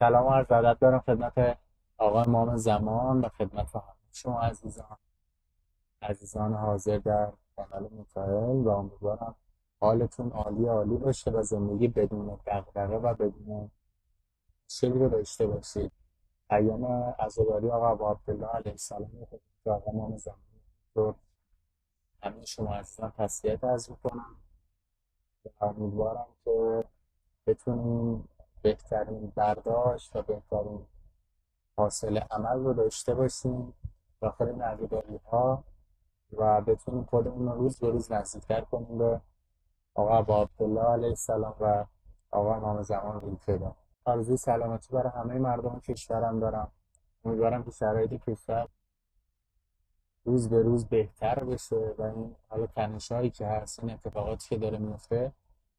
سلام و عرض ادب دارم خدمت آقای امام زمان و خدمت همه شما عزیزان حاضر در کانال میکائل و امیدوارم حالتون عالی عالی باشه و زندگی بدون دغدغه و بدون مشکلی رو داشته باشید. پیام عزاداری آقا ابو عبدالله علیه السلام رو خدمت آقا امام زمان رو همه شما عزیزان تسلیت عرض میکنم و امیدوارم که بتونیم بهترین برداشت و بهترین حاصل عمل رو داشته باشیم داخل نقدداری ها و بتونیم خودمون رو روز به روز نزدیکتر کنیم به آقا ابا عبدالله علیه السلام و آقا امام زمان رویفدا. آرزوی سلامتی برای همه مردم کشورم دارم. امیدوارم که شرایط کشور روز به روز بهتر بشه و این حالا تنش‌هایی که هست، این اتفاقاتی که داره میفته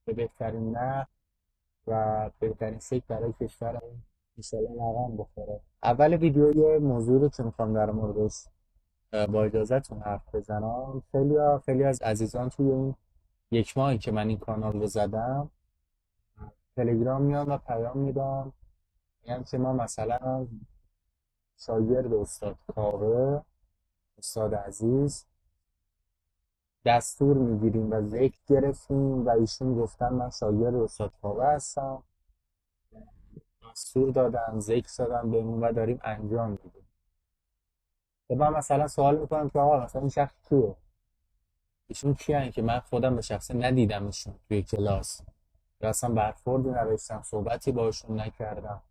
به بهترین نحو و بهترین شکل برای کشورمون انشالله رقم بخوره. اول ویدیو یه موضوع رو که میخوام در موردش با اجازهتون حرف بزنم. خیلی از عزیزان توی این یک ماهی که من این کانال رو زدم تلگرام میان و پیام میدن، میگن که ما مثلا از شاگرد استاد کاوه، استاد عزیز، دستور میگیریم و ذکر گرفتیم و ایشون گفتن من شاگرد استاد کاوه هستم، دستور دادن ذکر دادن بهمون و داریم انجام میدیم. و من مثلا سوال میکنم که آقا مثلا این شخص کیه؟ ایشون کیه که من خودم به شخصه ندیدمشون توی کلاس یا اصلا برخوردی نداشتم، صحبتی باشون نکردم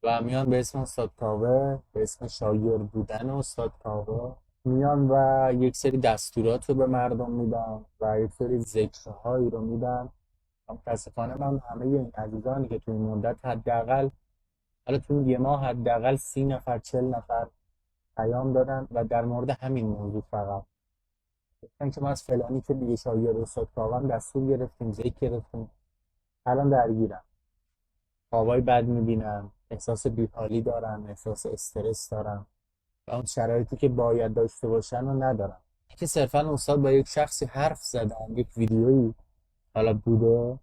و میان به اسم استاد کاوه، به اسم شاگرد بودن استاد کاوه میان و یک سری دستورات رو به مردم میدن و یک سری ذکرهایی رو میدن. متاسفانه من همه این عزیزانی که توی این مدت حداقل حالا توی یه ماه حداقل 30 نفر 40 نفر پیام دادن و در مورد همین موضوع فقط گفتن که ما از فلانی که دیگه شاگرد استاد کاوه هم دستور گرفتیم، ذکر گرفتیم، الان درگیرم، خوابای بد میبینن، احساس بیحالی دارن، احساس استرس دارن و اون شرایطی که باید داشته باشن رو ندارن. که صرفا استاد با یک شخصی حرف زدن، یک ویدیویی حالا بوده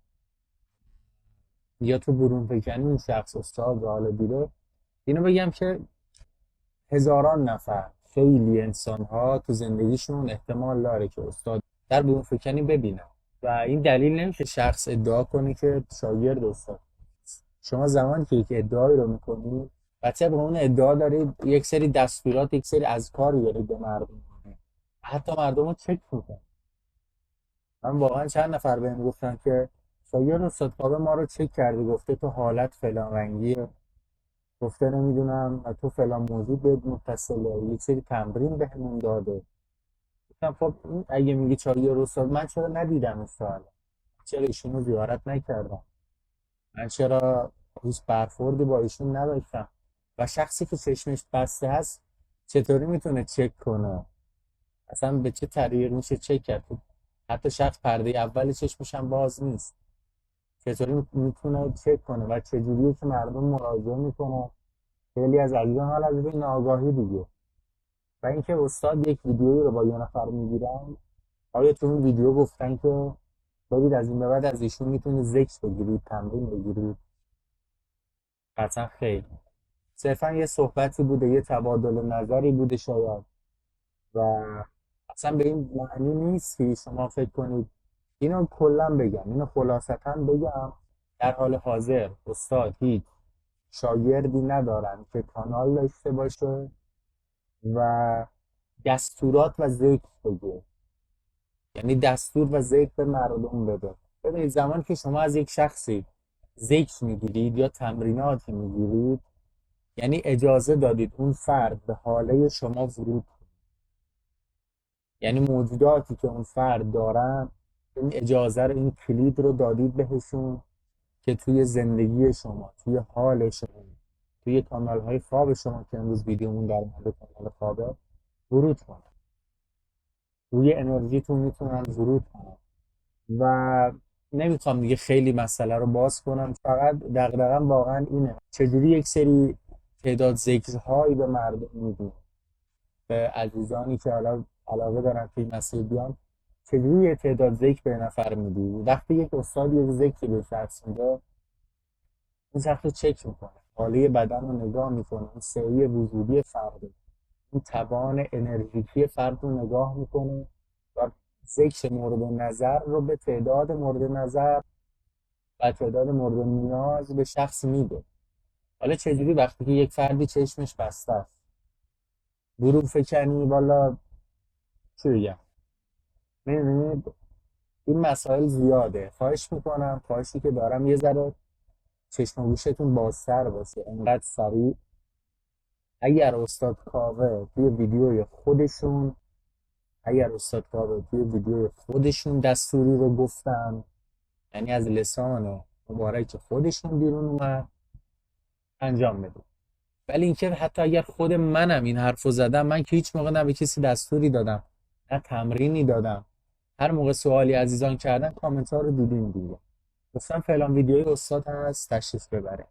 یا تو برون فکنی این شخص استاد رو حالا دیده، اینو بگم که هزاران نفر خیلی انسان ها تو زندگیشون احتمال داره که استاد در برون فکنی ببینن و این دلیل نمیشه شخص ادعا کنه که شاگرد استاد. شما زمانی که یک ادعایی رو میکنید و طبق اون ادعا دارید یک سری دستورات، یک سری اذکار دارید به مردم میدید، حتی مردم رو چک میکنید. من واقعا چند نفر بهم گفتن که شاگرد استاد کاوه ما رو چک کرده، گفته تو حالت فلان رنگیه، گفته نمیدونم تو فلان موضوع بهت متصله، یک سری تمرین بهمون داده. گفتم خب این اگه میگی شاگرد استاد، من چرا ندیدم استاد؟ چرا ایشون رو زیارت نکردم؟ من چرا هیچ برخوردی با ایشون نداشتم؟ و شخصی که چشمش بسته هست چطوری میتونه چک کنه؟ اصلا به چه طریق میشه چک کرد؟ حتی شخص پرده اول چشمش هم باز نیست، چطوری میتونه چک کنه؟ و چجوریه که مردم مراجعه میکنن؟ خیلی از عزیزان حال از این ناآگاهی دیگه. و اینکه استاد یک ویدیویی رو با یه نفر میگیرن، آیا تو اون ویدیو گفتن که ببین از این به بعد از ایشون میتونید ذکر بگیرید، تمرین بگیرید؟ قطعا خیر. صرفا یه صحبتی بوده، یه تبادل نظری بوده شاید و اصلا به این معنی نیست که شما فکر کنید. اینو کلا بگم، اینو خلاصتا بگم، در حال حاضر استاد هیچ شاگردی ندارن که کانال داشته باشه و دستورات و ذکر بگه، یعنی دستور و ذکر به مردم بده. ببینید زمانی که شما از یک شخصی ذکر میگیرید یا تمریناتی میگیرید، یعنی اجازه دادید اون فرد به حاله شما ورود کنه. یعنی موجوداتی که اون فرد دارن این اجازه رو، این کلید رو دادید بهشون که توی زندگی شما، توی حال شما، توی کانال های خواب شما که امروز ویدیومون در مورد کانال خوابه ورود کنن، روی انرژیتون میتونن ورود کنن. و نمیخوام دیگه خیلی مسئله رو باز کنم، فقط دغدغه‌م واقعا اینه چجوری یک سری تعداد ذکرهایی به مردم میدیم، به عزیزانی که حالا علاقه دارن که این مسیر بیان، چجوری یه تعداد ذکر به نفر میدی؟ وقتی یک استاد یک ذکری به شخص میده، این شخص رو چک میکنه حاله بدن رو نگاه میکنه، اون سعی وجودی فرد، اون توان انرژیکی فرد رو نگاه میکنه و ذکر مورد نظر رو به تعداد مورد نظر و تعداد مورد نیاز به شخص میده. حالا چجوری وقتی که یک فردی چشمش بسته است برو فکنی والا چی بگم، می‌دونید این مسائل زیاده. خواهش میکنم، خواهشی که دارم یه ذره چشم و گوشتون بازتر باشه. انقدر سریع اگر استاد کاوه توی ویدیوی خودشون اگر استاد کاوه توی ویدیوی خودشون دستوری رو گفتن، یعنی از لسان مبارک خودشون بیرون اومد، انجام بده. ولی اینکه حتی اگر خود منم این حرفو زدم، من که هیچ موقع نه به کسی دستوری دادم نه تمرینی دادم. هر موقع سوالی عزیزان کردن کامنت ها رو دیدیم دیگه، گفتم فلان ویدیوی استاد هست تشریف ببره.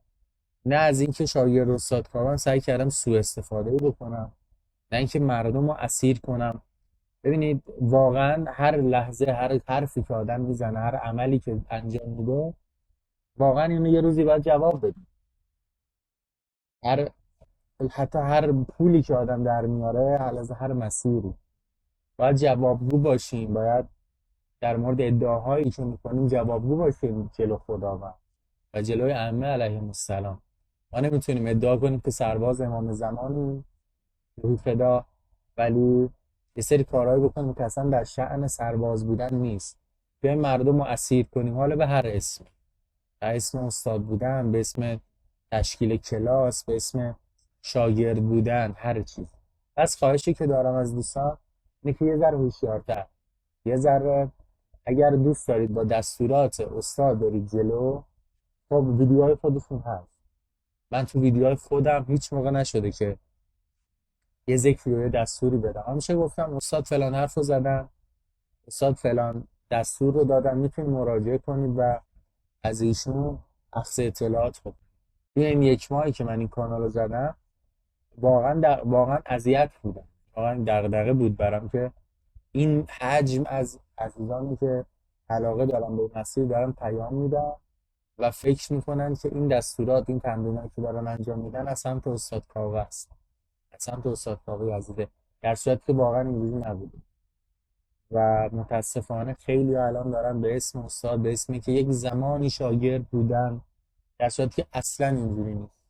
نه از اینکه شاگرد استاد کاوه سعی کردم سوء استفاده بکنم، نه اینکه مردم رو اسیر کنم. ببینید واقعا هر لحظه، هر حرفی که آدم میزنه، هر عملی که انجام میده، واقعا اینو یه روزی باید جواب بده. هر حتی هر پولی که آدم در میاره، علاوه هر مسیری، باید جوابگو باشیم. باید در مورد ادعاهایی که میکنیم جوابگو باشیم جلو خداوند و جلوی ائمه علیهم السلام. ما نمیتونیم ادعا کنیم که سرباز امام زمانی روح فدا، ولی یه سری کارهایی بکنیم که اصلا در شأن سرباز بودن نیست. بیایم مردم رو اسیر کنیم، حالا به هر اسم، به اسم استاد بودن، به اسم تشکیل کلاس، به اسم شاگرد بودن، هر چیز. پس خواهشی که دارم از دوستان اینه که یه ذره هوشیارتر، یه ذره اگر دوست دارید با دستورات استاد برید جلو، خب ویدیوهای خودشون هست. من تو ویدیوهای خودم هیچ موقع نشده که یه ذکری و یه دستوری بدم. همیشه گفتم استاد فلان حرف رو زدن، استاد فلان دستور رو دادن، میتونید مراجعه کنید و از ایشون اخذ اطلاعات کنید. توی این یک ماهی که من این کانال رو زدم، واقعا اذیت بودم، واقعا دغدغه بود برام که این حجم از عزیزانی که علاقه دارن به مسیر دارن پیام میدن و فکر میکنن که این دستورات، این تمرینایی که دارن انجام میدن از سمت استاد کاوه است، از سمت استاد کاوه عزیزه، در صورتی که واقعا اینجوری نبوده. و متاسفانه خیلی الان دارن به اسم استاد، به اسمی که یک زمانی شاگرد بودن، در صورتی که اصلا اینجوری نیست.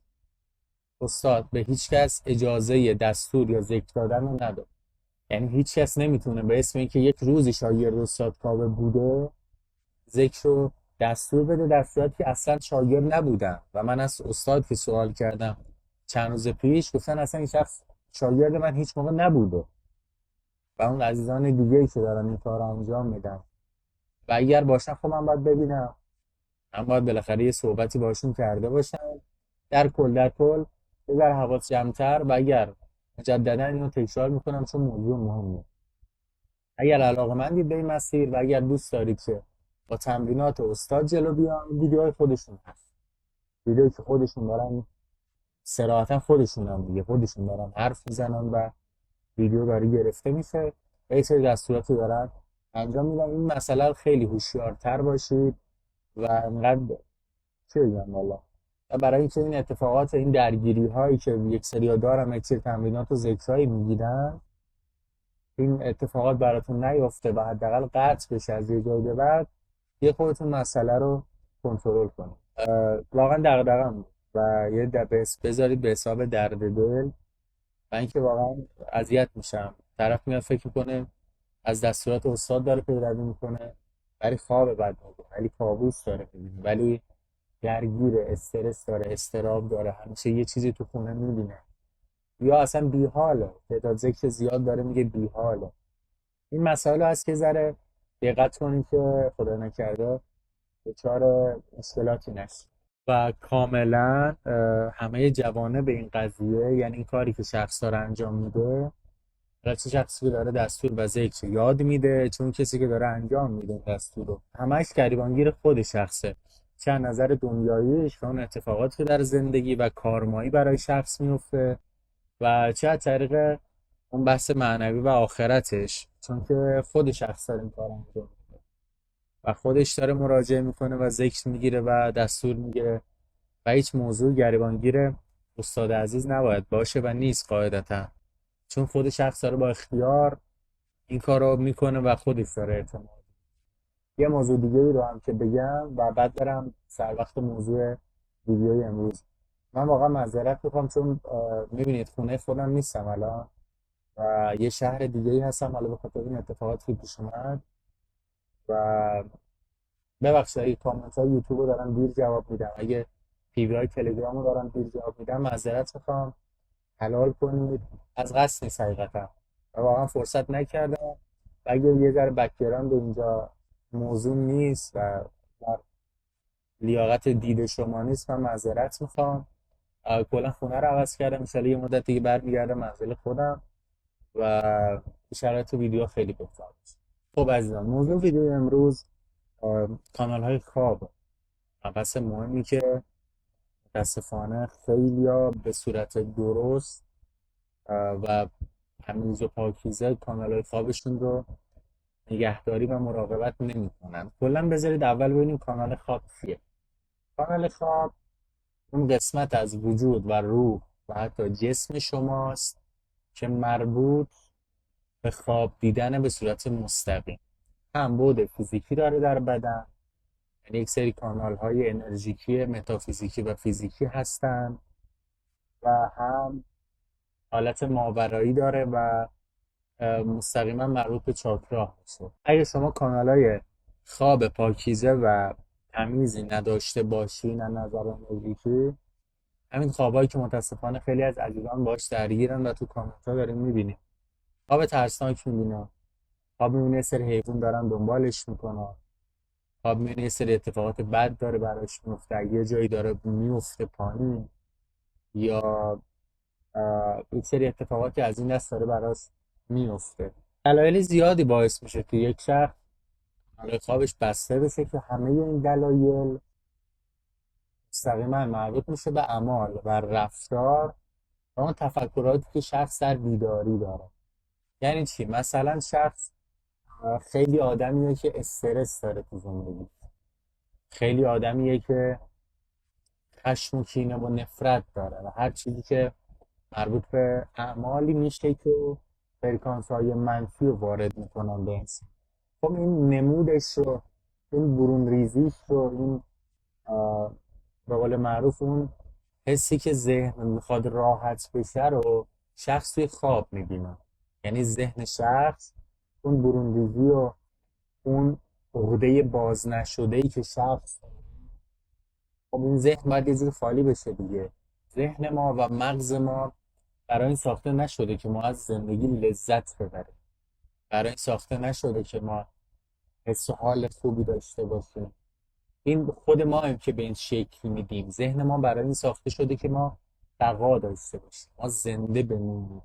استاد به هیچ کس اجازه دستور یا ذکر دادن رو نداد. یعنی هیچ کس نمیتونه به اسم اینکه یک روزی شاگرد استاد کاوه بوده ذکر و دستور بده، در صورتی که اصلا شاگرد نبودن. و من از استاد که سوال کردم چند روز پیش، گفتن اصلا این شخص شاگرد من هیچ موقع نبوده. و اون عزیزان دیگه‌ای که دارن این کار رو انجام میدن و اگر باشن، خب من باید ببینم، من باید بالاخره یه صحبتی باشون کرده باشم. در کل یه ذره حواس جمع‌تر. و اگر مجددا اینو تکرار میکنم چون موضوع مهمه، اگر علاقه‌مندید به این مسیر و اگر دوست دارید که با تمرینات استاد جلو بیان، ویدیوهای خودشون هست، ویدیویی که خودشون دارن صراحتا خودشون هم دیگه خودشون دارن حرف میزنن و ویدیو داره گرفته میشه و یه سری دستوراتی دارن انجام میدن. این مسئله رو خیلی هوشیارتر باشید و انقدر چه بگم والا. و برای اینکه این اتفاقات، این درگیری هایی که یک سری دارن، یک سری تمرینات و ذکرهایی میگیرن، این اتفاقات براتون نیفته و حداقل قطع بشه از یه جای به بعد، یه خودتون مسئله رو کنترل کنید. واقعا دغدغه‌ام بود و یه دبس بذارید به حساب درد دل. و اینکه واقعا اذیت میشم، طرف میاد فکر میکنه از دستورات استاد داره پیروی میکنه، ولی خواب بد میبینه، ولی کابوس داره میبینه، ولی درگیر استرس داره، استراب داره، همیشه یه چیزی تو خونه میبینه، یا اصلا بیحاله، تعداد ذکر زیاد داره میگه بیحاله. این مسائل هست که ذره دقت کنید که خدا نکرده دچار مشکلاتی نشید. و کاملا همه جوانه به این قضیه، یعنی این کاری که شخص داره انجام میده، حالا چه شخصی که داره دستور و ذکر یاد میده، چون کسی که داره انجام میده دستور رو، همش گریبانگیر خود شخصه، چه از نظر دنیاییش و اون اتفاقاتی که در زندگی و کارمایی برای شخص میفته، و چه از طریق اون بحث معنوی و آخرتش، چون که خود شخص داره این کار انجام میده و خودش داره مراجعه میکنه و ذکر میگیره و دستور میگیره و هیچ موضوع گریبانگیر استاد عزیز نباید باشه و نیست قاعدتا، چون خود شخص داره با اختیار این کار رو میکنه و خودش داره اعتماد. یه موضوع دیگه ای رو هم که بگم و بعد برم سر وقت موضوع ویدیوی امروز. من واقعا معذرت میخوام چون میبینید خونه خودم نیستم الان و یه شهر دیگه ای هستم، حالا به خاطر این اتفاقاتی که پیش اومد. و ببخشید اگه کامنت های یوتیوب رو دارم دیر جواب میدم، اگه پیوی های تلگرام رو دارم دیر جواب میدم معذرت میخوام، حلال کنید. از قصد نیست حقیقتا و واقعا فرصت نکردم و اگه یه ذره بک‌گراند اینجا موضوع نیست و در لیاقت دید شما نیست، من معذرت میخوام. کلا خونه رو عوض کردم، ان یه مدت دیگه برمیگردم منزل خودم و شرایط ویدیو خیلی بهتر میشه. خب عزیزان، موضوع ویدیو امروز کانال های خواب، مبحث مهمی که متاسفانه خیلیا به صورت درست و تمیز و پاکیزه کانال های خوابشون رو نگهداری و مراقبت نمی‌کنن. کلا بذارید اول ببینیم کانال خواب چیه. کانال خواب اون قسمت از وجود و روح و حتی جسم شماست که مربوط به خواب دیدن به صورت مستقیم. هم بود فیزیکی داره در بدن، یعنی یک سری کانال های انرژیکی متافیزیکی و فیزیکی هستن و هم حالت ماورایی داره و مستقیما مربوط به چاکرا میشه. اگه شما کانال های خواب پاکیزه و تمیزی نداشته باشین از نظر انرژیکی، همین خوابایی که متاسفانه خیلی از عزیزان باش درگیرن و تو کامنت ها داریم میبینیم، خواب ترسناک میبینن، خواب میبینه یه سری حیوان دارن دنبالش میکنن، خواب میبینه یه سری اتفاقات بد داره براش میفته، یه جایی داره میفته پایین، یا یک سری اتفاقاتی از این دست داره براش میفته. دلایل زیادی باعث میشه که یک شخص برای خوابش بسته بشه که همه این دلایل مستقیما مربوط میشه به اعمال و رفتار و اون تفکراتی که شخص در بیداری داره. یعنی چی؟ مثلا شخص خیلی آدمیه که استرس داره تو زندگی، خیلی آدمیه که خشم و کینه و نفرت داره و هر چیزی که مربوط به اعمالی میشه که فرکانس های منفی رو وارد میکنن به انسان. خب این نمودش رو، این برون ریزیش رو، این به قول معروف اون حسی که ذهن میخواد راحت بشه رو شخص توی خواب میبینه. یعنی ذهن شخص اون برون ریزی و اون عقده باز نشده ای که شخص، خب این ذهن باید یه جور خالی بشه دیگه. ذهن ما و مغز ما برای این ساخته نشده که ما از زندگی لذت ببریم، برای این ساخته نشده که ما حس و حال خوبی داشته باشیم. این خود ما هم که به این شکل میدیم. ذهن ما برای این ساخته شده که ما بقا داشته باشیم، ما زنده بمونیم.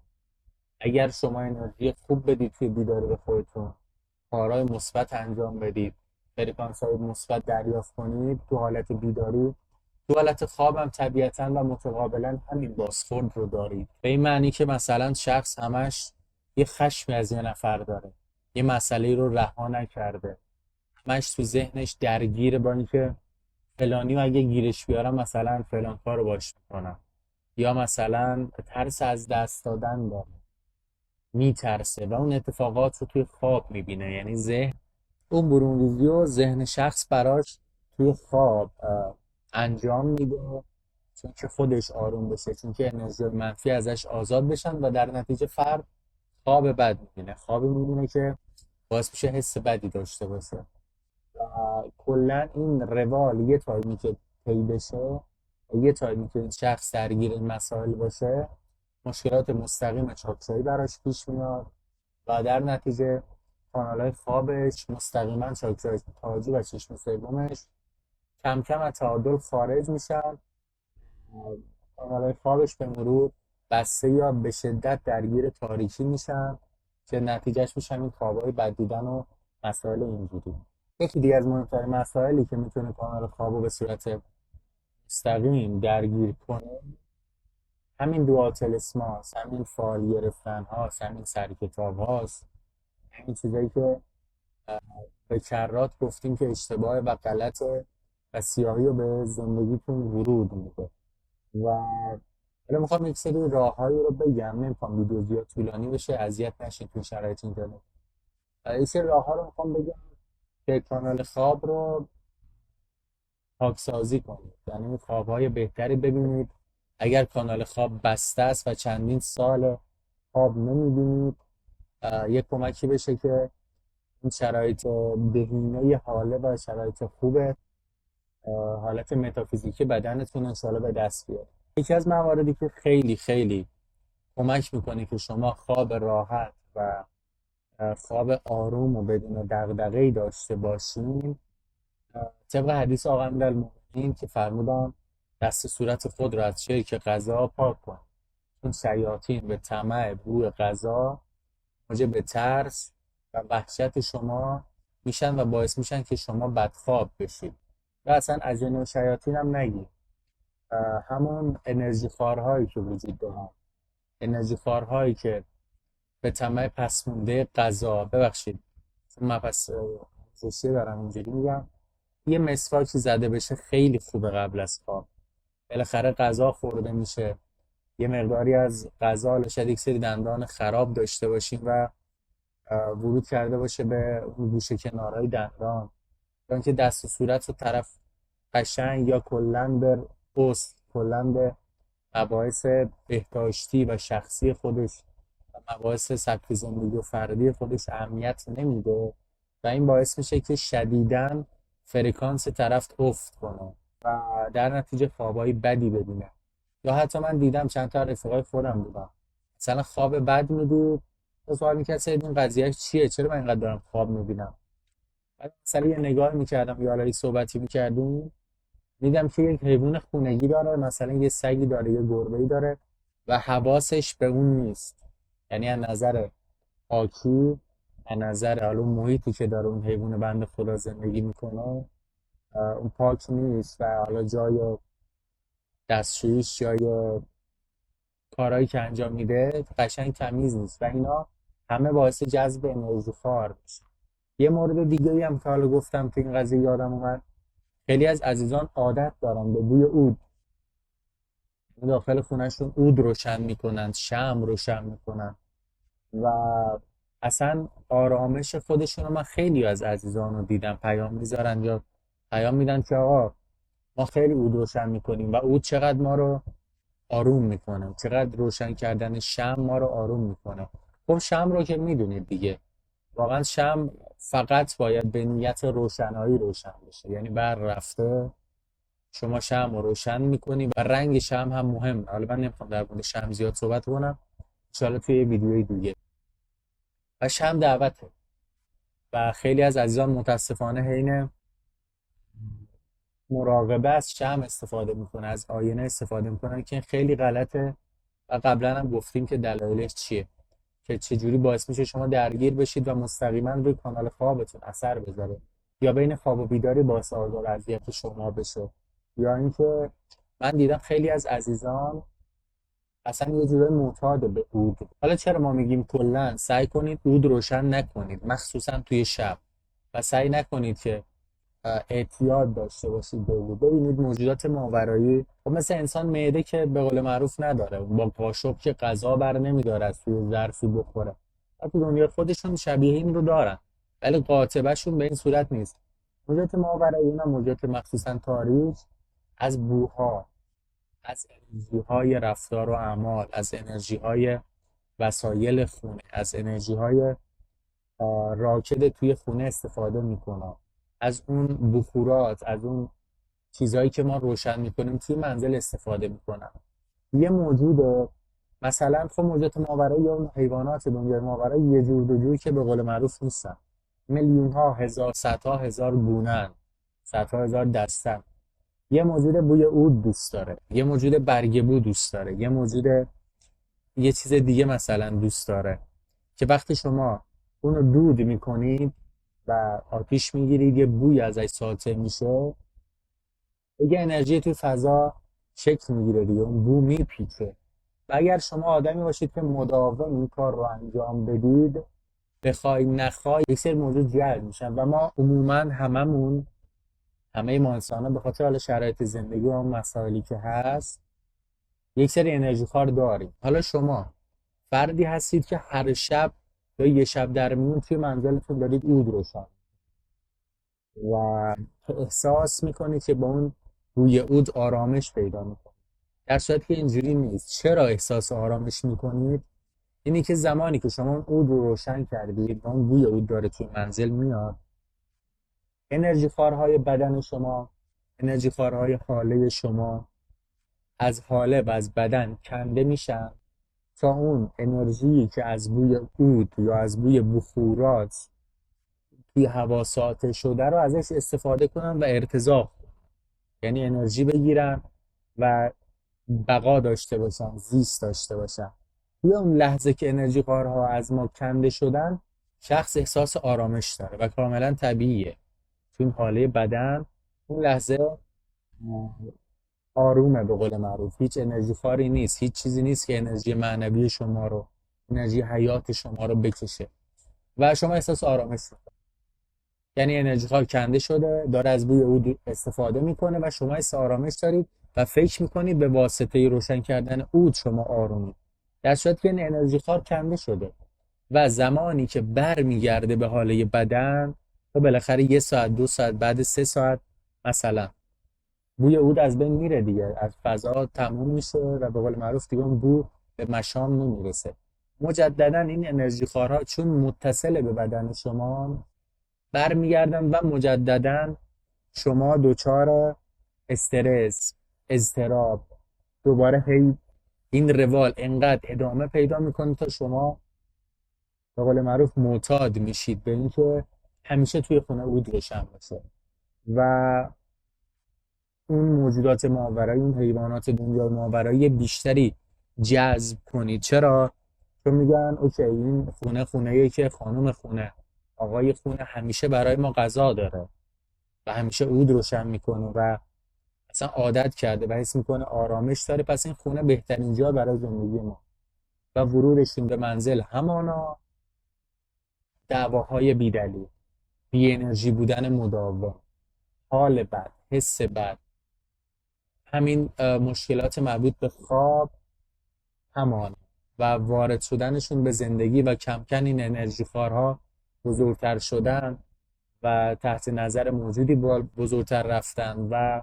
اگر شما انرژی خوب بدید توی بیداری به خودتون، کارهای مثبت انجام بدید، فرکانس‌های مثبت دریافت کنید تو حالت بیداری، تو حالت خواب هم طبیعتاً و متقابلا همین بازخورد رو دارید. به این معنی که مثلا شخص همش یه خشمی از یه نفر داره، یه مسئله رو رها نکرده، همش تو ذهنش درگیره با اینکه فلانی و اگه گیرش بیارم مثلا فلان کار رو باش میکنم، یا مثلا ترس از دست دادن داره، میترسه و اون اتفاقات رو توی خواب میبینه. یعنی ذهن اون برونریزی و ذهن شخص براش توی خواب انجام میده، چون که خودش آروم بشه، چون که انرژی منفی ازش آزاد بشن و در نتیجه فرد خواب بد میبینه، خوابی میبینه که باعث میشه حس بدی داشته باشه. کلا این روال یه تایمی که طی بشه، یه تایمی که این شخص درگیر این مسائل باشه، مشکلات مستقیم چاپچایی براش پیش میاد و در نتیجه کانال‌های خوابش مستقیما چاکرای تاجی و چشم سومش کم کم از تعادل خارج میشن. کانال‌های خوابش به مرور بسته یا به شدت درگیر تاریکی میشن که نتیجهش میشن این خوابای بد دیدن و مسائل اینجوری. یکی دیگه از مهمترین مسائلی که میتونه کانال خواب رو به صورت مستقیم درگیر کنه همین دعا تلسماس، همین فال گرفتن هاست، همین سرکتاب هاست، همین چیزایی که به کرات گفتیم که اشتباه و غلطه و سیاهی رو به زندگیتون ورود میده. و حالا میخوام یک سری راههایی رو بگم، نمیخوام ویدیو زیاد طولانی بشه، اذیت نشین تو شرایط اینترنت. یک سری راهها رو میخوام بگم که کانال خواب رو پاکسازی کنید، یعنی خوابهای بهتری ببینید. اگر کانال خواب بسته است و چندین سال خواب نمیبینید، یک کمکی بشه که این شرایط بهینه حاله و شرایط خوبه حالت متافیزیکی بدنتون انشالله به دست بیاد. یکی از مواردی که خیلی خیلی کمک میکنه که شما خواب راحت و خواب آروم و بدون دغدغه‌ای داشته باشین، طبق حدیث آقا امیرالمؤمنین که فرمودن دست صورت خود را از شرک غذا پاک کن، چون شیاطین به طمع بوی غذا موجب ترس و وحشت شما میشن و باعث میشن که شما بدخواب بشید. و اصلا از جن و شیاطین هم نگید، همون انرژی خوارهایی که وجود دارن، انرژی خوارهایی که به طمع پسمونده غذا، ببخشید من پس زشته دارم اینجوری میگم، یه مسواکی زده بشه خیلی خوبه قبل از خواب. بالاخره غذا خورده میشه، یه مقداری از غذا، حالا شاید یک سری دندان خراب داشته باشیم و ورود کرده باشه به اون گوشه کنارهای دندان، یا اینکه دست و صورت رو طرف قشنگ یا کلاً به پوست، کلاً به مباحث بهداشتی و شخصی خودش و مباحث سبک زندگی و فردی خودش اهمیت نمیده و این باعث میشه که شدیداً فرکانس طرف افت کنه و در نتیجه خوابای بدی ببینه. یا حتی من دیدم چند تا رفیقای خودم بودم مثلا خواب بد میدید، تو سوال میکرد این قضیه چیه، چرا من اینقدر دارم خواب میبینم؟ بعد مثلا یه نگاه میکردم یا حالا صحبتی میکردیم، دیدم که یک حیوان خونگی داره، مثلا یه سگی داره، یه گربه‌ای داره و حواسش به اون نیست، یعنی از نظر پاکی، از نظر حالا محیطی که داره اون حیوان بنده خدا زندگی میکنه اون پاک نیست و حالا جای دستشویش، جای کارهایی که انجام میده قشنگ تمیز نیست و اینا همه باعث جذب انرژی خوار میشه. یه مورد دیگه‌ای هم که حالا گفتم تو این قضیه یادم اومد، خیلی از عزیزان عادت دارن به بوی عود، داخل خونهشون عود روشن میکنن، شمع روشن میکنن و اصلا آرامش خودشون رو من خیلی از عزیزان رو دیدم پیام میذارن یا پیام میدن که آقا ما خیلی عود روشن میکنیم و عود چقدر ما رو آروم میکنه، چقدر روشن کردن شمع ما رو آروم میکنه. خب شمع رو که میدونید دیگه، واقعا شمع فقط باید به نیت روشنایی روشن بشه، یعنی بر رفته شما شمع رو روشن میکنی و رنگ شمع هم مهمه. حالا من نمیخوام در مورد شمع زیاد صحبت کنم، ان شاءالله توی یه ویدیوی دیگه. و شمع دعوته و خیلی از عزیزان متاسفانه حین مراقبه از شمع استفاده میکنه، از آینه استفاده میکنن که خیلی غلطه و قبلا هم گفتیم که دلایلش چیه، که چجوری باعث میشه شما درگیر بشید و مستقیما روی کانال خوابتون اثر بذاره یا بین خواب و بیداری باعث آزار و اذیت شما بشه، یا اینکه من دیدم خیلی از عزیزان اصلا یه جورای معتاد به عود. حالا چرا ما میگیم کلا سعی کنید عود روشن نکنید مخصوصا توی شب و سعی نکنید که اعتیاد داشته باشید به عود. ببینید موجودات ماورایی خب مثل انسان معده که به قول معروف نداره، با قاشق که غذا بر نمیداره از توی ظرفی بخوره، تو دنیا خودشون شبیه این رو دارن ولی قاطبه‌شون به این صورت نیست. موجودات ماورایی اینا موجودات مخصوصا تاریک از بوها، از انرژی های رفتار و اعمال، از انرژی های وسایل خونه، از انرژی های راکد توی خونه استفاده میکنن، از اون بخورات، از اون چیزهایی که ما روشن میکنیم توی منزل استفاده میکنن. یه موجوده مثلا خب موجودات ماورایی یا اون حیوانات دنیای ماورایی یه جور دو جور که به قول معروف نیستن، میلیون ها، هزار، صدها هزار گونه‌ان، صدها هزار دستن. یه موجود بوی عود دوست داره، یه موجود برگ بو دوست داره، یه موجود یه چیز دیگه مثلا دوست داره که وقتی شما اونو دود میکنید و آتیش میگیرید یه بوی ازش ساطع میشه، یه انرژی توی فضا شکل میگیره دیگه، اون بو میپیچه. و اگر شما آدمی باشید که مداوم این کار رو انجام بدید، بخوای نخوای یک سری موجود جلب میشن و ما عموما همه ما انسان به خاطر حالا شرایط زندگی و اون مسائلی که هست یک سری انرژی خوار داریم. حالا شما فردی هستید که هر شب یا یه شب در میون توی منزلتون دارید عود روشن و احساس میکنید که با اون روی عود آرامش پیدا میکنید، در صورتی که اینجوری نیست. چرا احساس آرامش میکنید؟ اینی که زمانی که شما اون عود رو روشن کردید و اون بوی عود داره توی منزل میاد، انرژی خارهای بدن شما، انرژی خارهای حاله شما از حاله و از بدن کنده میشن تا اون انرژی که از بوی عود یا از بوی بخورات توی هوا ساطع شده رو ازش استفاده کنن و ارتزاق، یعنی انرژی بگیرن و بقا داشته باشن، زیست داشته باشن. توی اون لحظه که انرژی خارها از ما کنده شدن، شخص احساس آرامش داره و کاملا طبیعیه. تو این حاله بدن اون لحظه آرومه، به قول معروف هیچ انرژی خاری نیست، هیچ چیزی نیست که انرژی معنوی شما رو، انرژی حیات شما رو بکشه و شما احساس آرامش رو، یعنی انرژی خار کنده شده، داره از بوی عود استفاده میکنه و شما حس آرامش دارید و فکر میکنید به واسطه روشن کردن عود شما آرومید، در صورتی که این انرژی خار کنده شده و زمانی که بر میگرده به حاله بدن و بالاخره 1 ساعت 2 ساعت بعد 3 ساعت مثلا بوی عود از بین میره دیگه، از فضا تموم میشه و به قول معروف دیگه اون بو به مشام نمیرسه. مجددا این انرژی خارها چون متصل به بدن شما برمیگردن و مجددا شما دچار استرس، اضطراب، دوباره هی این روال انقدر ادامه پیدا میکنه تا شما به قول معروف معتاد میشید به اینکه همیشه توی خونه عود روشن باشه و اون موجودات ماورایی، اون حیوانات دنیای ماورایی بیشتری جذب کنید. چرا؟ چون میگن اوکی این خونه‌ایه که خانم خونه، آقای خونه همیشه برای ما غذا داره و همیشه عود روشن میکنه و اصلا عادت کرده و حس میکنه آرامش داره، پس این خونه بهترین جا برای زندگی ما. و ورودشون به منزل همانا دعواهای بی‌دلیل، بی انرژی بودن مداوم، حال بد، حس بد، همین مشکلات مربوط به خواب همان و وارد شدنشون به زندگی و کم کم این انرژی خارها بزرگتر شدن و تحت نظر موجودی بزرگتر رفتن و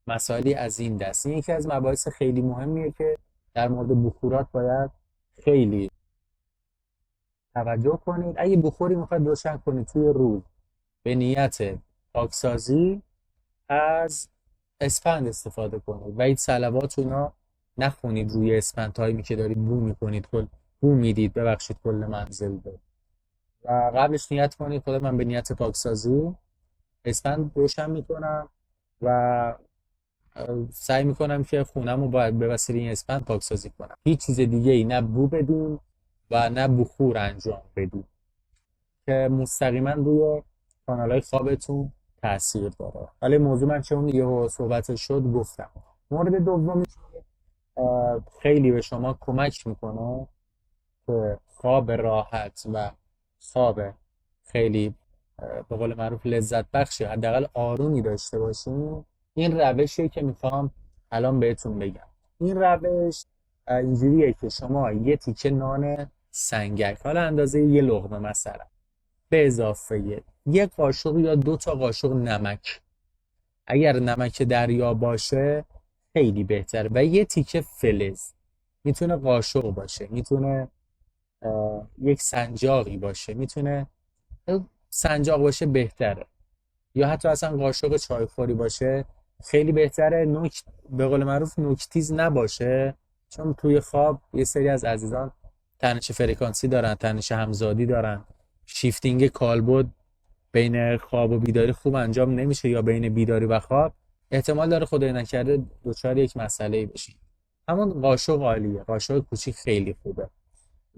مسائلی از این دست. این یکی از مباحث خیلی مهمیه که در مورد بخورات باید خیلی توجه کنید. اگه بخوری میخواید روشن کنید توی روز به نیت پاکسازی، از اسفند استفاده کنید و این صلوات اونا نخونید روی اسفند تایمی که دارید بو میکنید، بو میدید ببخشید کل منزل به و قبلش نیت کنید خدا من به نیت پاکسازی اسفند روشن میکنم و سعی میکنم که خونم رو باید به وسیله این اسفند پاکسازی کنم. هیچ چیز دیگه ای نه بو بدیم و نه بخور انجام بدیم که مستقیما روی کانالهای خوابتون تاثیر داره. ولی موضوع من چون یه صحبت شد گفتم. مورد دومی خیلی به شما کمک میکنه که خواب راحت و خواب خیلی به قول معروف لذت بخشی، حداقل آرومی داشته باشین. این روشیه که میخوام الان بهتون بگم. این روش اینجوریه که شما یه تیکه نان سنگک، حالا اندازه یه لقمه مثلا، به اضافه یک قاشق یا 2 تا قاشق نمک، اگر نمک دریا باشه خیلی بهتر، و یه تیکه فلز، میتونه قاشق باشه، میتونه یک سنجاقی باشه، میتونه سنجاق باشه بهتره، یا حتی اصلا قاشق چایخوری باشه خیلی بهتره. به قول معروف نوکتیز نباشه، چون توی خواب یه سری از عزیزان تنش فرکانسی دارن، تنش همزادی دارن، شیفتینگ کالبد بین خواب و بیداری خوب انجام نمیشه یا بین بیداری و خواب، احتمال داره خدای نکرده دچار یک مسئله بشین. همون قاشق عالیه، قاشق کوچیک خیلی خوبه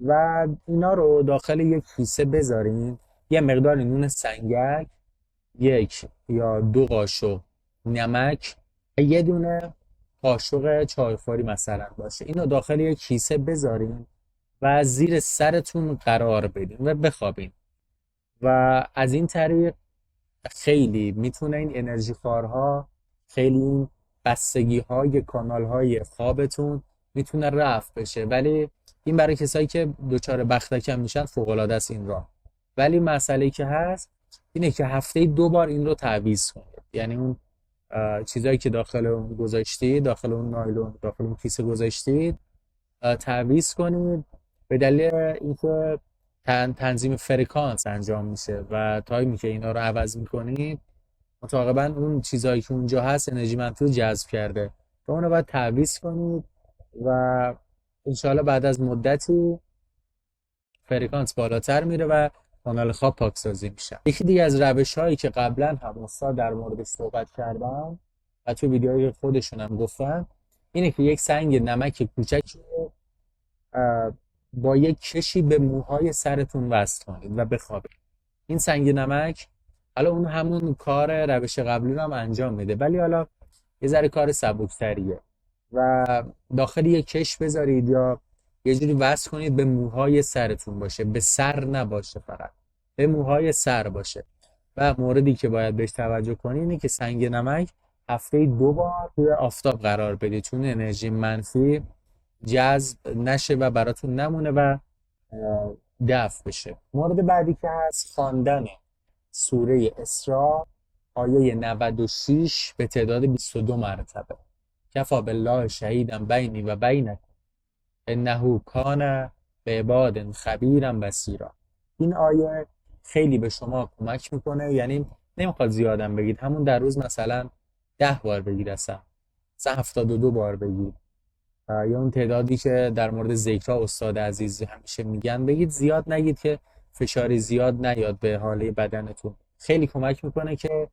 و اینا رو داخل یک کیسه بذارین. یه مقدار نون سنگک، 1 یا 2 قاشق نمک و یه دونه قاشق چایخوری مثلا باشه، اینو داخل یک کیسه بذارین و زیر سرتون قرار بدین و بخوابین و از این طریق خیلی میتونه این انرژی خارها، خیلی این بستگی های کانال های خوابتون میتونه رفع بشه. ولی این برای کسایی که دچار بختکم میشن فوق العاده است این راه. ولی مسئله که هست اینه که هفته 2 بار این رو تعویض کنید. یعنی اون چیزایی که داخل اون گذاشتید، داخل اون نایلون، داخل اون کیسه گذاشتید، تعویض کنید. به دلیل اینکه تنظیم فرکانس انجام میشه و تایمی که اینا رو عوض میکنید متعاقبا اون چیزایی که اونجا هست انرژی منفی رو جذب کرده و اون رو باید تعویض کنید و انشاءالله بعد از مدتی فرکانس بالاتر میره و کانال خواب پاکسازی میشه. یکی دیگه از روش هایی که قبلا هم استاد در موردش صحبت کردم و تو ویدیوهای خودشون هم گفتن اینه که یک سنگ نمک کوچکی رو با یک کشی به موهای سرتون وصل کنید و بخوابید. این سنگ نمک حالا اون همون کار روش قبلی رو هم انجام میده، ولی حالا یه ذره کار سبک‌تریه و داخل یک کش بذارید یا یه جوری وصل کنید به موهای سرتون باشه، به سر نباشه، فقط به موهای سر باشه. و موردی که باید بهش توجه کنید اینه که سنگ نمک هفته 2 بار توی آفتاب قرار بدید چون انرژی منفی جذب نشه و براتون نمونه و دفع بشه. مورد بعدی که هست خواندن سوره اسراء آیه 96 به تعداد 22 مرتبه. کفا بالله شهیدا بینی و بینک انه کان بعباد خبیرا بصیرا. این آیه خیلی به شما کمک میکنه، یعنی نمیخواد زیادم بگید، همون در روز مثلا 10 بار بگید، اصلا 72 بار بگید، یا اون تعدادی که در مورد ذکرها استاد عزیز همیشه میگن بگید. زیاد نگید که فشاری زیاد نیاد به حاله بدنتون. خیلی کمک میکنه که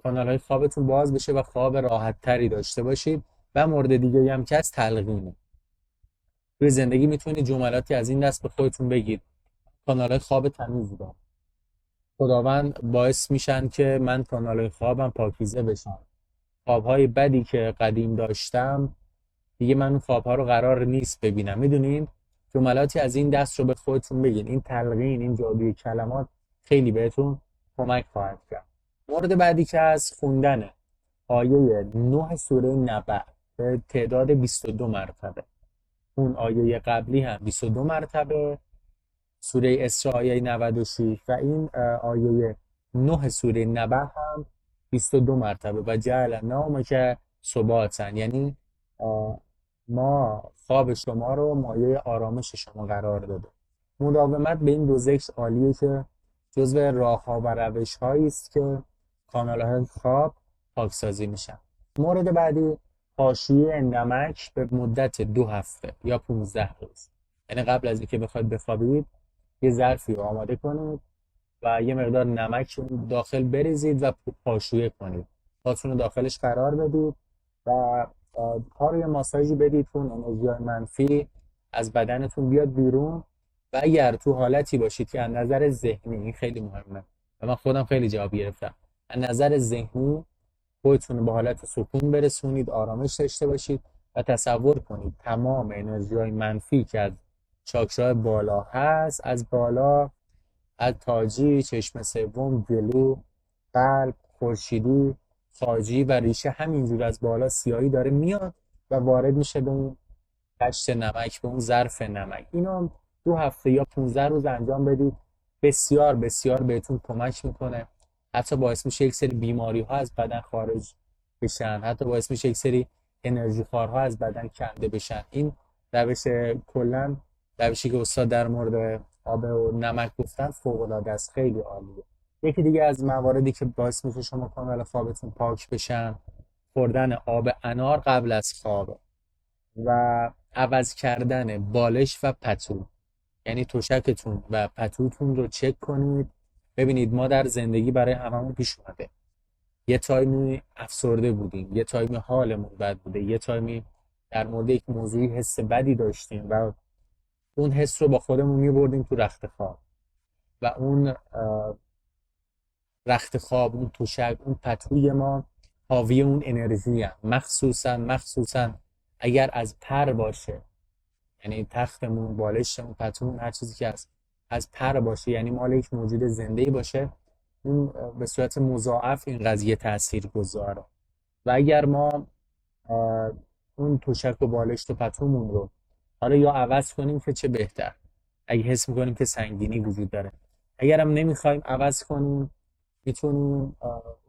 کانالهای خوابتون باز بشه و خواب راحت تری داشته باشید. و مورد دیگه هم که از تلقینه، توی زندگی میتونید جملاتی از این دست به خودتون بگید: کانالهای خواب تمیز دارم، خداوند باعث میشن که من کانالهای خوابم پاکیزه بشن، خوابهای بدی که قدیم داشتم دیگه من اون خوابها رو قرار نیست ببینم. میدونین جملاتی از این دست رو به خودتون بگین. این تلقین، این جادوی کلمات خیلی بهتون کمک خواهد کرد. مورد بعدی که از خوندن آیه 9 سوره نبأ به تعداد 22 مرتبه. اون آیه قبلی هم 22 مرتبه، سوره اسراء آیه 96 و این آیه 9 سوره نبأ هم 22 مرتبه. و جعلناه که ثباتن، یعنی ما خواب شما رو مایه آرامش شما قرار داده. مداومت به این 2 ذکر عالیه که جزو راه‌ها و روش‌هایی است که کانال‌های خواب پاکسازی میشن. مورد بعدی حاشیه نمک به مدت 2 هفته یا 15 روز. یعنی قبل از اینکه بخواید بخوابید یه ظرفی رو آماده کنید و یه مقدار نمک داخل بریزید و پاشویه کنید. پاتون رو داخلش قرار بدید و کار یه ماساژی بدید اون انرژی منفی از بدنتون بیاد بیرون. و اگر تو حالتی باشید که از نظر ذهنی، این خیلی مهمه و من خودم خیلی جواب گرفتم، از نظر ذهنی خودتون رو به حالت سکون برسونید، آرامش داشته باشید و تصور کنید تمام انرژی‌های منفی که از چاکرای بالا هست، از بالا، از تاجی، چشم سوم، گلو، قلب، خورشیدی، تاجی و ریشه، همینجور از بالا سیاهی داره میاد و وارد میشه به اون کشت نمک، به اون ظرف نمک. اینو 2 هفته یا 15 روز انجام بدید. بسیار بسیار بهتون کمک میکنه. حتی باعث میشه یک سری بیماری ها از بدن خارج بشن، حتی باعث میشه یک سری انرژی خارها از بدن کنده بشن. این روش کلا روشی که استاد در مورد آب و نمک گفتن فوق العاده است، خیلی عالیه. یکی دیگه از مواردی که باعث میشه شما کانال خوابتون پاک بشن خوردن آب انار قبل از خواب و عوض کردن بالش و پتو. یعنی تشکتون و پتوتون رو چک کنید. ببینید ما در زندگی برای هممون پیش اومده یه تایمی افسرده بودیم، یه تایمی حالمون بد بوده، یه تایمی در مورد یک موضوعی حس بدی داشتیم و اون حس رو با خودمون میبردیم تو رخت خواب و اون رخت خواب، اون تشک، اون پتوی ما حاوی اون انرژی هم. مخصوصا اگر از پر باشه، یعنی تختمون، بالشمون، پتومون، هر چیزی که از پر باشه، یعنی مال یک موجود زنده‌ای باشه، این به صورت مضاعف این قضیه تأثیر گذاره. و اگر ما اون تشک و بالشت و پتومون رو حالا یا عوض کنیم که چه بهتر، اگه حس میکنیم که سنگینی وجود داره. اگر هم نمیخوایم عوض کنیم، میتونیم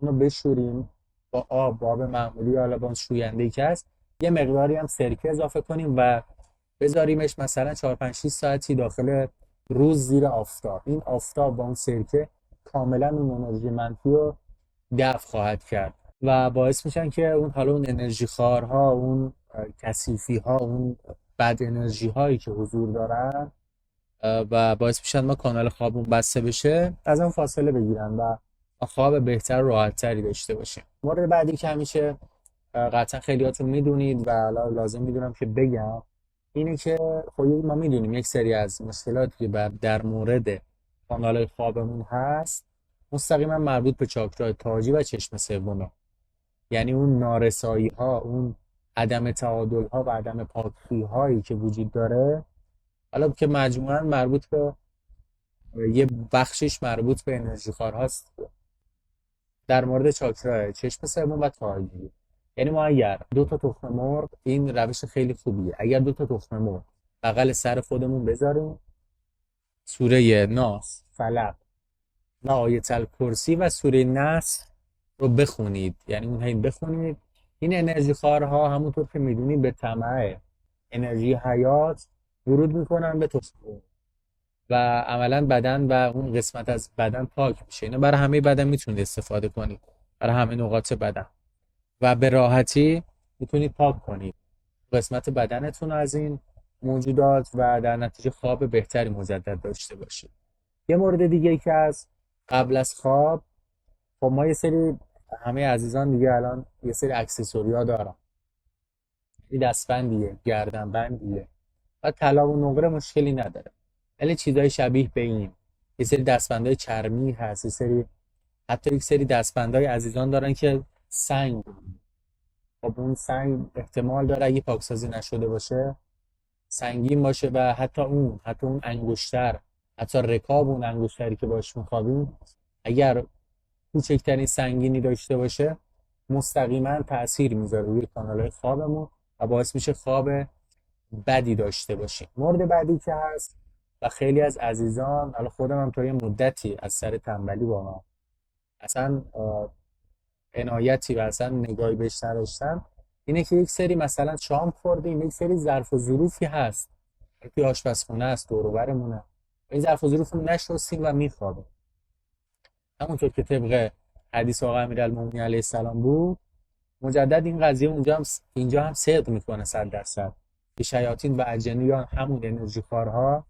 اونو بشوریم با آب معمولی یا حالا با شوینده‌ای که هست، یه مقداری هم سرکه اضافه کنیم و بذاریمش مثلا 4-5-6 ساعتی داخل روز زیر آفتاب. این آفتاب با اون سرکه کاملا اون انرژی منفی رو دفع خواهد کرد و باعث میشن که اون حالا اون انرژی خارها، اون کثیفی ها، اون بد انرژی هایی که حضور دارن و باعث میشن ما کانال خوابمون بسته بشه از اون فاصله بگیرن و خواب بهتر و راحت تری داشته باشیم. مورد بعدی که همیشه قطعا خیلیاتون میدونید و لازم میدونم که بگم اینه که خب ما میدونیم یک سری از مشکلاتی که در مورد کانال خوابمون هست مستقیما مربوط به چاکرای تاجی و چشم سومه. یعنی اون نارسایی ها، اون عدم تعادل ها و عدم پاکی هایی که وجود داره، حالا که مجموعاً مربوط به یه بخشش مربوط به انرژی خوار هاست در مورد چاکرای چشم سوم و تاجی. یعنی ما اگر 2 تا تخم مرغ، این روش خیلی خوبیه، اگر 2 تا تخم مرغ بغل سر خودمون بذاریم، سوره ناس، فلق و آیت الکرسی و سوره نصر رو بخونید. یعنی اون هی بخونید، این انرژی خارها همونطور که میدونید به طمع انرژی حیات ورود میکنن به تخم و عملا بدن و اون قسمت از بدن پاک میشه. اینو برای همه بدن میتونید استفاده کنید، برای همه نقاط بدن، و به راحتی میتونید پاک کنید قسمت بدنتون از این موجودات و در نتیجه خواب بهتری مجدد داشته باشید. یه مورد دیگه ای که از قبل از خواب، خب ما یه سری، همه عزیزان دیگه الان یه سری اکسسوریا دارن، این دستبندیه، گردنبندیه و طلا و نقره مشکلی نداره، ولی چیزای شبیه به این، یه سری دستبندهای چرمی هست، یه سری حتی یک سری دستبندهای عزیزان دارن که سنگ، خب اون سنگ احتمال داره اگه پاکسازی نشده باشه سنگین باشه و حتی اون انگشتر، حتی رکاب اون انگشتری که باش میخوابیم اگر کوچکترین سنگینی داشته باشه مستقیما تأثیر میذاره روی کانالهای خوابمون و باعث میشه خواب بدی داشته باشیم. مورد بعدی که هست و خیلی از عزیزان، حالا خودم هم تا یه مدتی از سر تنبلی با ما اصلا عنایتی و اصلا نگاهی بهش نداشتم، اینه که یک سری مثلا شام خوردیم، یک سری ظرف و ظروفی هست توی آشپزخونه است دور و برمونه، این ظرف و ظروف رو نشستیم و میخوابیم. همونطور که طبق حدیث آقا امیرالمومنین علیه السلام بود، مجدد این قضیه اینجا هم صدق میکنه 100%، که شیاطین و اجنیان، همون انرژی خوارها،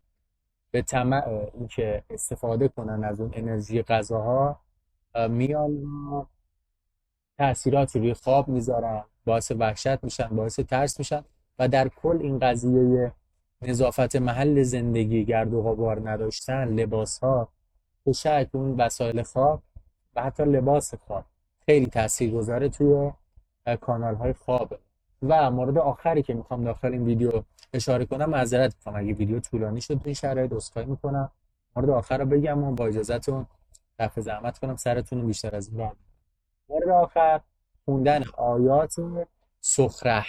به طمع اینکه استفاده کنن از اون انرژی غذاها میان و تأثیراتی روی خواب میذارن، باعث وحشت میشن، باعث ترس میشن و در کل این قضیه نظافت محل زندگی، گرد و غبار نداشتن، لباس ها، تشک، اون وسایل خواب و حتی لباس خواب خیلی تأثیر گذاره توی کانال های خواب. و مورد آخری که میخوام داخل این ویدیو اشاره کنم، معذرت میخوام اگه ویدیو طولانی شد تو این شرایط، عذرخواهی میکنم. مورد آخر رو بگم و با اجازهتون رفع زحمت کنم سرتون رو بیشتر از این. مورد آخر خوندن آیات سخره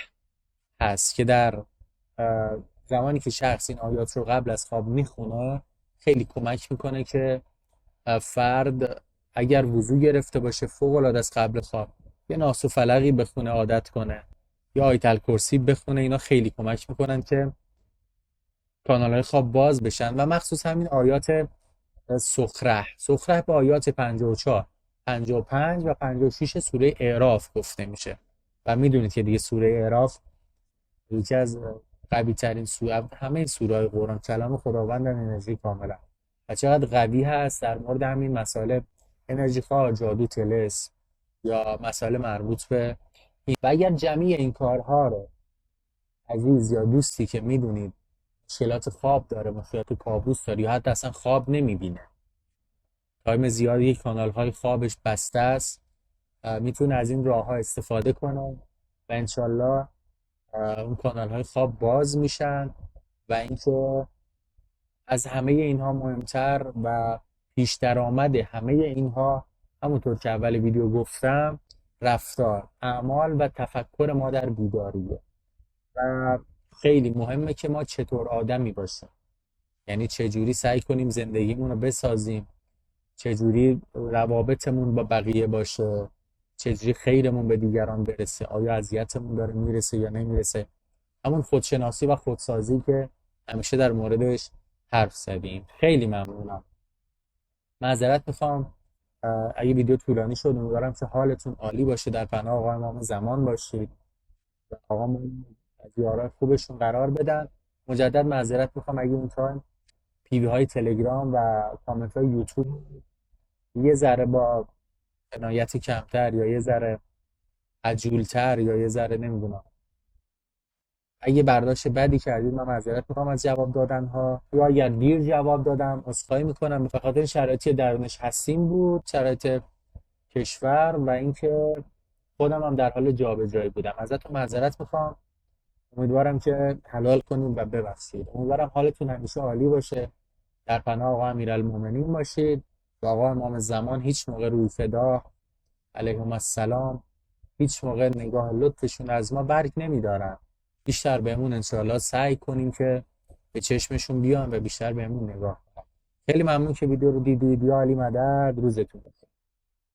هست که در زمانی که شخص این آیات رو قبل از خواب میخونه خیلی کمک میکنه که فرد اگر وضو گرفته باشه فوق العاده از قبل خواب یه ناس و فلقی بخونه، عادت کنه، یا آیت الکرسی بخونه، اینا خیلی کمک میکنن که کانالهای خواب باز بشن و مخصوص همین آیات سخره به آیات 54 55 و 56 سوره اعراف گفته میشه و میدونید که دیگه سوره اعراف یکی از قوی ترین سوره، همه این سوره های قرآن کلام خداوند انرژی کاملا و چقدر قوی هست در مورد همین مسائل انرژی خواه، جادو، طلسم یا مسائل مربوط به این. و اگر جمعی این کارها رو عزیز یا دوستی که میدونید مشکلات خواب داره، مشکلات کابوس داره یا حتی اصلا خواب نمیبینه، تایم زیادی یک کانال های خوابش بسته است، میتونه از این راه ها استفاده کنه و انشالله اون کانال های خواب باز میشن. و اینکه از همه اینها مهمتر و پیش درآمد همه اینها همونطور که اول ویدیو گفتم رفتار، اعمال و تفکر ما در بیداریه و خیلی مهمه که ما چطور آدمی باشیم، یعنی چجوری سعی کنیم زندگیمون رو بسازیم، چجوری روابطمون با بقیه باشه، چجوری خیرمون به دیگران برسه، آیا اذیتمون داره میرسه یا نمیرسه. همون خودشناسی و خودسازی که همیشه در موردش حرف زدیم. خیلی ممنونم. معذرت میخوام اگه ویدیو طولانی شد. امیدوارم که حالتون عالی باشه، در پناه آقای امام زمان باشید و آقا از یارای خوبشون قرار بدن. مجدد معذرت میخوام اگه اون تایم پیوی های تلگرام و کامنت های یوتیوب یه ذره با عنایت کمتر یا یه ذره عجولتر یا یه ذره نمیدونم، اگه برداشت بدی کردید من معذرت میخوام از جواب دادن ها، یا اگر دیر جواب دادم عذرخواهی میکنم. به خاطر شرایطی درونش هستیم بود، شرایط کشور و اینکه خودم هم در حال جابجایی بودم. ازتون معذرت میخوام. امیدوارم که حلال کنیم و ببخشید. امیدوارم حالتون همیشه عالی باشه. در پناه آقا امیرالمومنین باشید و آقا امام زمان هیچ موقع روی فدا علیهم السلام هیچ موقع نگاه لطفشون از ما برگ نمیدارن. بیشتر بهمون انشاءالله سعی کنیم که به چشمشون بیان و بیشتر بهمون نگاه کنن. خیلی ممنون که ویدیو رو دیدید. یا علی مدد. روزتون بخیر.